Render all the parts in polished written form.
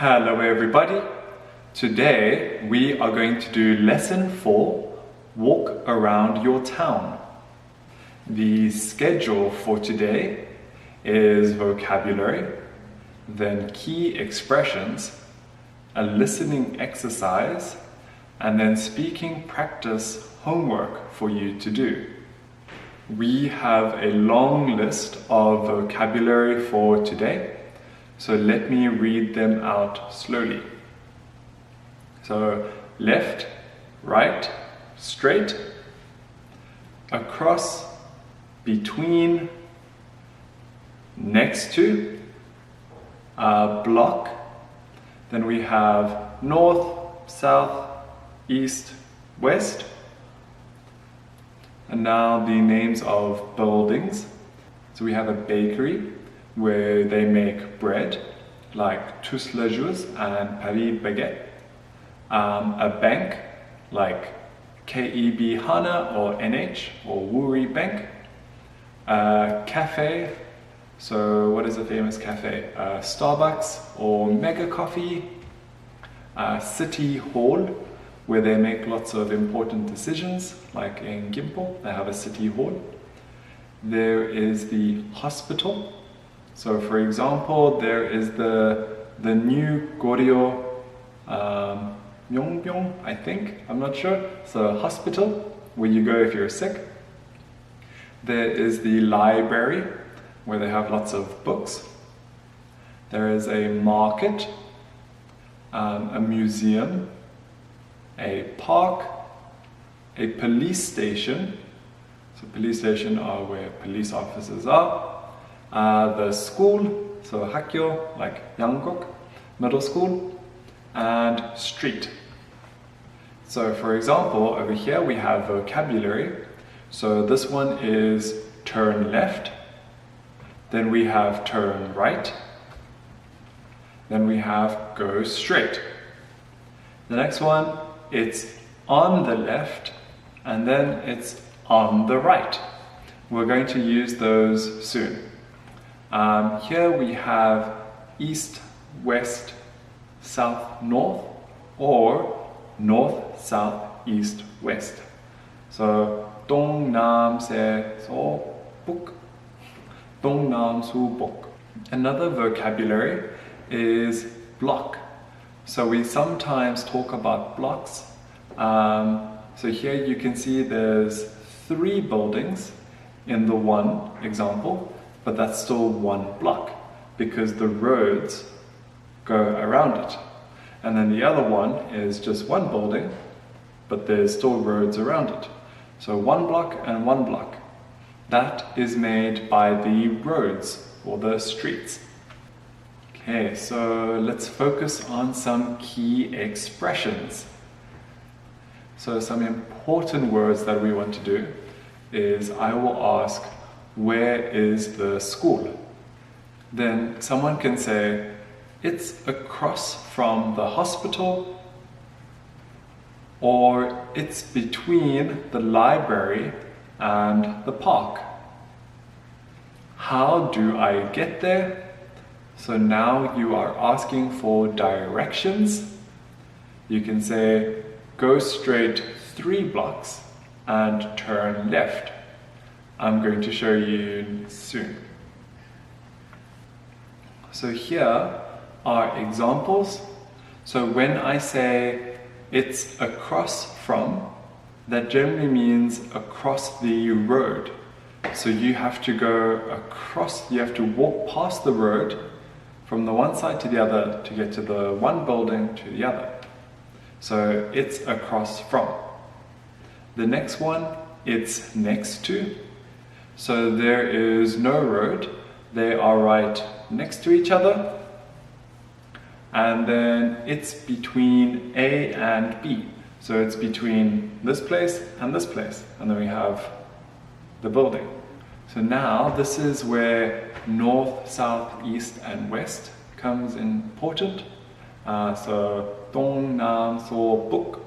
Hello everybody. Today we are going to do lesson 4, walk around your town. The schedule for today is vocabulary, then key expressions, a listening exercise, and then speaking practice homework for you to do. We have a long list of vocabulary for today, so let me read them out slowly. So left, right, straight, across, between, next to, block. Then we have north, south, east, west. And now the names of buildings. So we have a bakery where they make bread, like Tuslejus and Paris Baguette. A bank, like KEB Hana or NH or Wuri Bank. A cafe, so what is a famous cafe? Starbucks or Mega Coffee. City Hall, where they make lots of important decisions, like in Gimpo, they have a city hall. There is the hospital. So for example, there is the new Goryeo Myeongbyon, I think, I'm not sure. So hospital, where you go if you're sick. There is the library, where they have lots of books. There is a market, a museum, a park, a police station. So police station are where police officers are. The school, so Hakyo, like Yanggok Middle School, and street. So for example, over here we have vocabulary. So this one is turn left, then we have turn right, then we have go straight. The next one, it's on the left, and then it's on the right. We're going to use those soon. Here we have east, west, south, north, or north, south, east, west. So Dong, Nam, Se, So, Buk. Dong, Nam, Su, Buk. Another vocabulary is block. So we sometimes talk about blocks. So here you can see there's 3 buildings in the one example, but that's still one block because the roads go around it. And then the other one is just one building, but there's still roads around it. So one block and one block. That is made by the roads or the streets. Okay, so let's focus on some key expressions. So some important words that we want to do is I will ask, where is the school? Then someone can say, it's across from the hospital, or it's between the library and the park. How do I get there? So now you are asking for directions. You can say, go straight 3 blocks and turn left. I'm going to show you soon. So here are examples. So when I say it's across from, that generally means across the road. So you have to go across, you have to walk past the road from the one side to the other to get to the one building to the other. So it's across from. The next one, it's next to. So there is no road, they are right next to each other. And then it's between A and B. So it's between this place and this place. And then we have the building. So now this is where north, south, east, and west comes important. So Dong, Nam, So, Buk.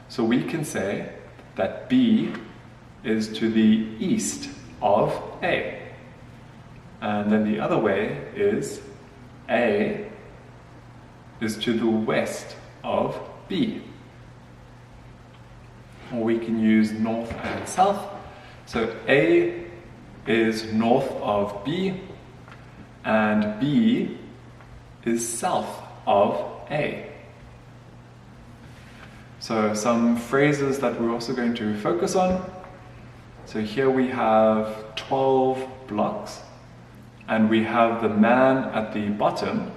So we can say that B is to the east of A. And then the other way is A is to the west of B. Or we can use north and south. So A is north of B, and B is south of A. So some phrases that we're also going to focus on. So here we have 12 blocks, and we have the man at the bottom.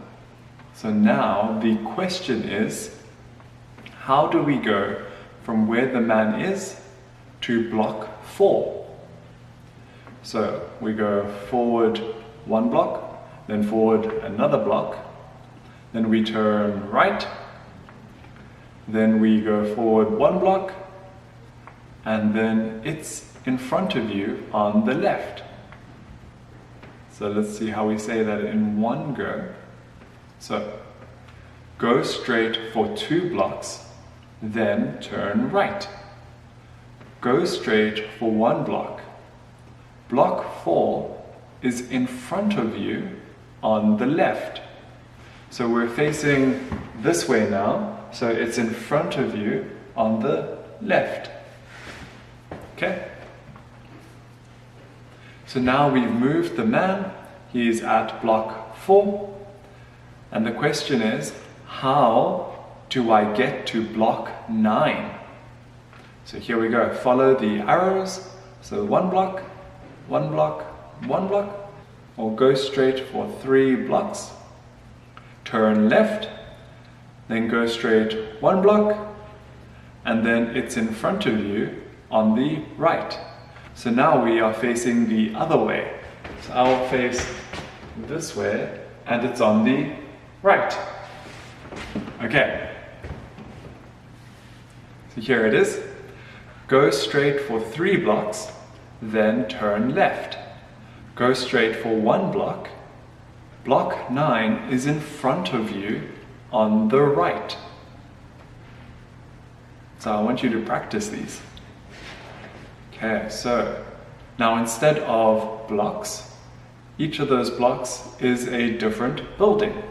So now the question is, how do we go from where the man is to block 4? So we go forward 1 block, then forward another block, then we turn right, then we go forward 1 block, and then it's in front of you on the left. So let's see how we say that in one go. So go straight for 2 blocks, then turn right. Go straight for 1 block. Block 4 is in front of you on the left. So we're facing this way now, so it's in front of you on the left. Okay? So now we've moved the man, he's at block 4, and the question is, how do I get to block 9? So here we go, follow the arrows, so 1 block, 1 block, 1 block, or go straight for 3 blocks, turn left, then go straight 1 block, and then it's in front of you on the right. So now we are facing the other way. So I'll face this way, and it's on the right. Okay. So here it is. Go straight for 3 blocks, then turn left. Go straight for 1 block. Block 9 is in front of you on the right. So I want you to practice these. Okay, so now instead of blocks, each of those blocks is a different building.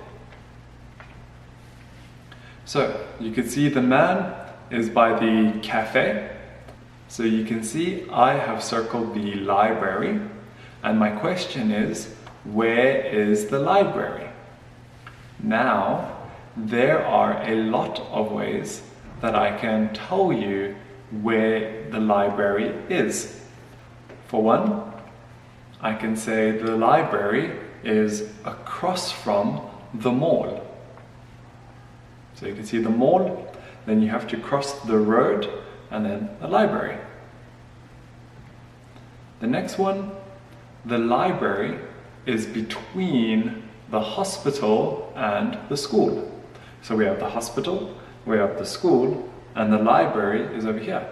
So you can see the man is by the cafe. So you can see I have circled the library, and my question is, where is the library? Now, there are a lot of ways that I can tell you where the library is. For one, I can say the library is across from the mall. So you can see the mall, then you have to cross the road, and then the library. The next one, the library is between the hospital and the school. So we have the hospital, we have the school, and the library is over here.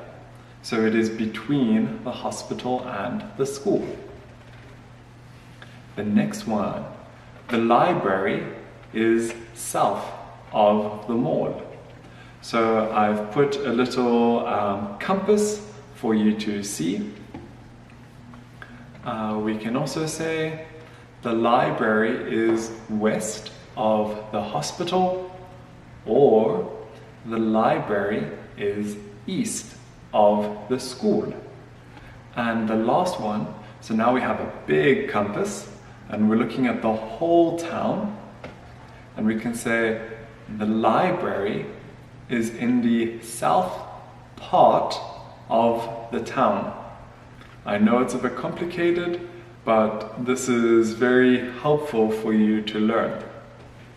So it is between the hospital and the school. The next one, the library is south of the mall. So I've put a little compass for you to see. We can also say the library is west of the hospital, or the library is east of the school. And the last one, so now we have a big compass and we're looking at the whole town, and we can say the library is in the south part of the town. I know it's a bit complicated, but this is very helpful for you to learn.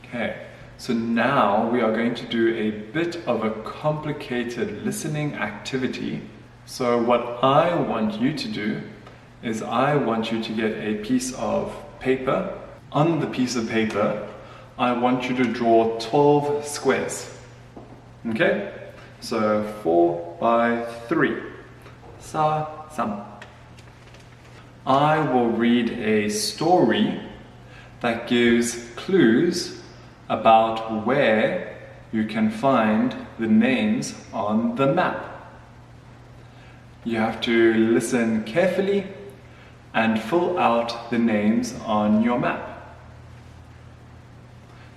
Okay, so now we are going to do a bit of a complicated listening activity. So what I want you to do is I want you to get a piece of paper. On the piece of paper, I want you to draw 12 squares. Okay? So 4 by 3. Sa, sam. I will read a story that gives clues about where you can find the names on the map. You have to listen carefully and fill out the names on your map.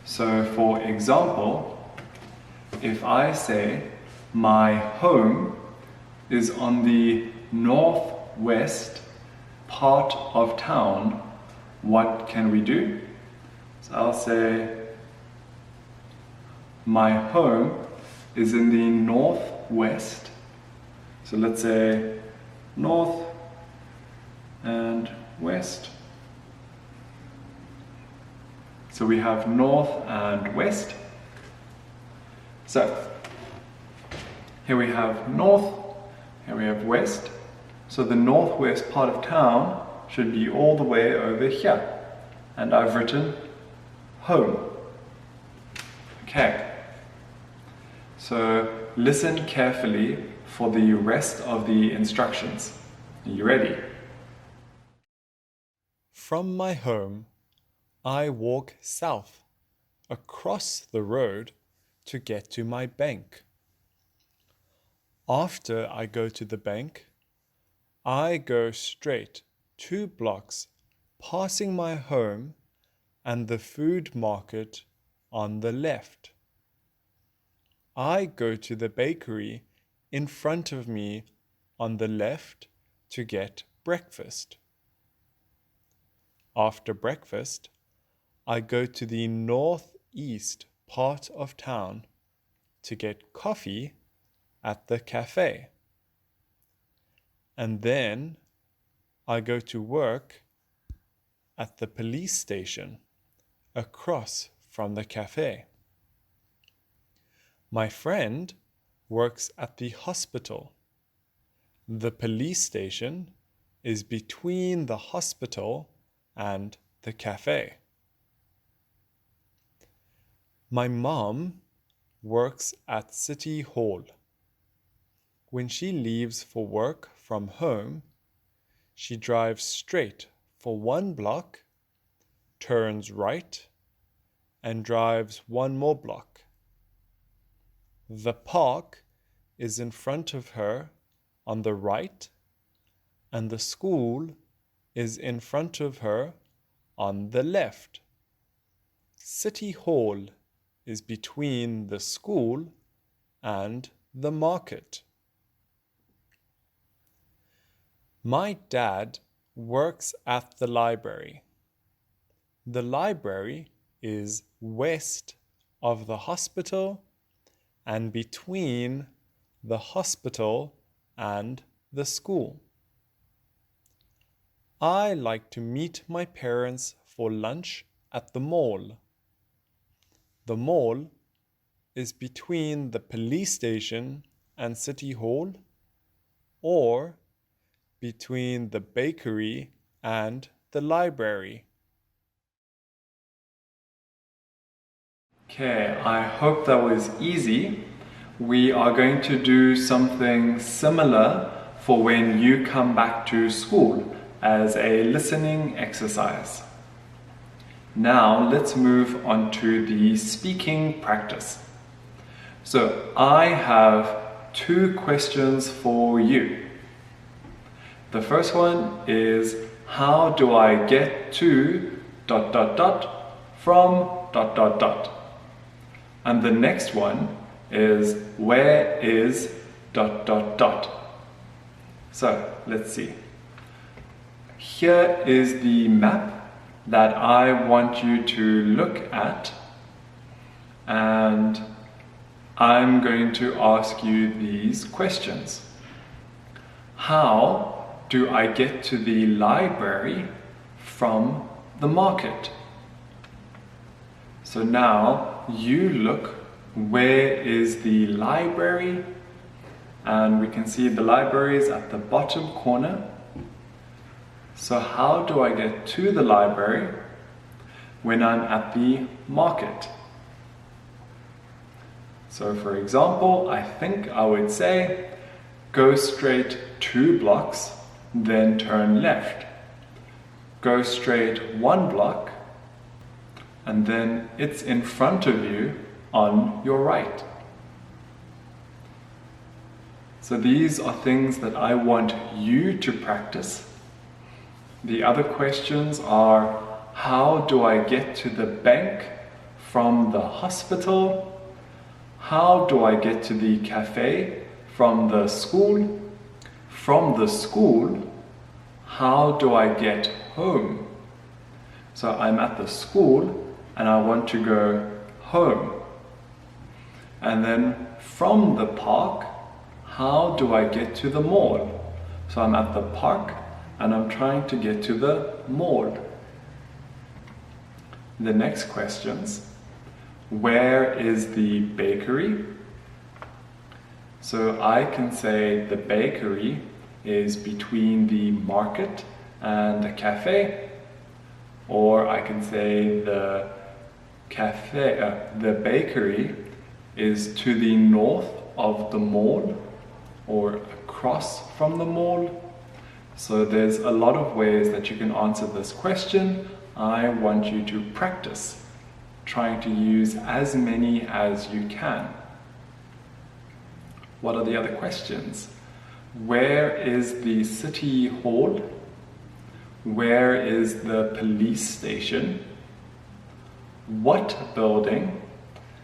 So for example, if I say my home is on the northwest part of town, what can we do? So I'll say my home is in the northwest. So let's say north and west. So we have north and west. So here we have north, here we have west. So the northwest part of town should be all the way over here. And I've written home. Okay. So listen carefully for the rest of the instructions. Are you ready? From my home, I walk south across the road to get to my bank. After I go to the bank, I go straight 2 blocks, passing my home and the food market on the left. I go to the bakery in front of me on the left to get breakfast. After breakfast, I go to the northeast part of town to get coffee at the cafe. And then I go to work at the police station across from the cafe. My friend works at the hospital. The police station is between the hospital and the cafe. My mom works at City Hall. When she leaves for work from home, she drives straight for 1 block, turns right, and drives 1 more block. The park is in front of her on the right, and the school is in front of her on the left. City Hall is between the school and the market. My dad works at the library. The library is west of the hospital and between the hospital and the school. I like to meet my parents for lunch at the mall. The mall is between the police station and City Hall, or between the bakery and the library. Okay, I hope that was easy. We are going to do something similar for when you come back to school as a listening exercise. Now let's move on to the speaking practice. So I have 2 questions for you. The first one is, how do I get to ... from ... And the next one is, where is ... So let's see. Here is the map that I want you to look at, and I'm going to ask you these questions. How do I get to the library from the market? So now you look, where is the library? And we can see the library is at the bottom corner. So how do I get to the library when I'm at the market? So for example, I think I would say, go straight 2 blocks, then turn left. Go straight 1 block, and then it's in front of you on your right. So these are things that I want you to practice. The other questions are, how do I get to the bank from the hospital? How do I get to the cafe from the school? From the school, how do I get home? So I'm at the school and I want to go home. And then from the park, how do I get to the mall? So I'm at the park and I'm trying to get to the mall. The next questions. Where is the bakery? So I can say the bakery is between the market and the cafe, or I can say the bakery is to the north of the mall or across from the mall. So there's a lot of ways that you can answer this question. I want you to practice trying to use as many as you can. What are the other questions? Where is the city hall? Where is the police station? What building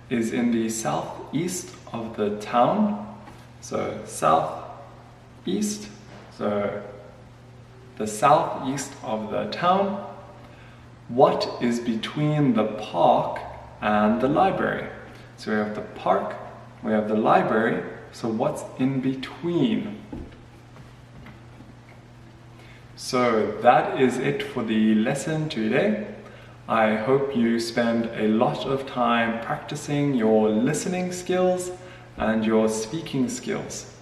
is in the southeast of the town? So southeast, so the southeast of the town. What is between the park and the library? So we have the park, we have the library, so what's in between? So that is it for the lesson today. I hope you spend a lot of time practicing your listening skills and your speaking skills.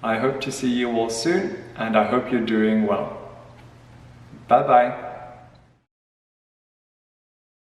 I hope to see you all soon, and I hope you're doing well. Bye bye.